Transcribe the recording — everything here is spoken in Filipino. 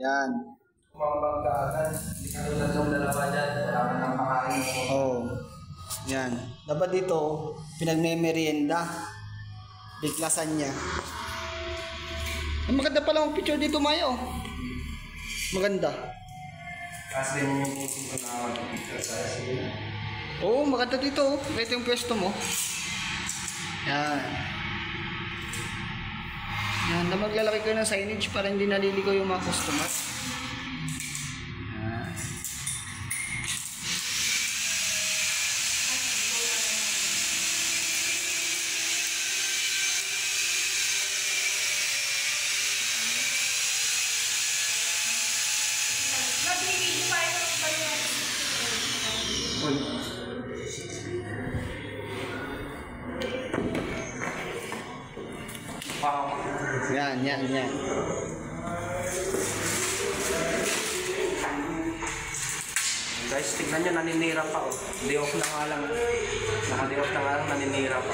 Yan. Kumambang ka agad. Hindi ka tulad ng dalawa dyan. Wala ka nang makain. Oh. Yan. Dapat dito, pinagme-merienda. Biklasan niya. Ang maganda pala ang picture dito, Mayo. Maganda. Kasi yung pusin ko na picture sa sila. Oo, maganda dito. Ito yung pwesto mo. Yan. Yan, na maglalaki ko ng signage para hindi naliligaw yung mga customer. Yan. Wow. Yan. Guys, tignan nyo, naninira pa oh. Day off na nga lang. Naka-day off na nga lang, naninira pa.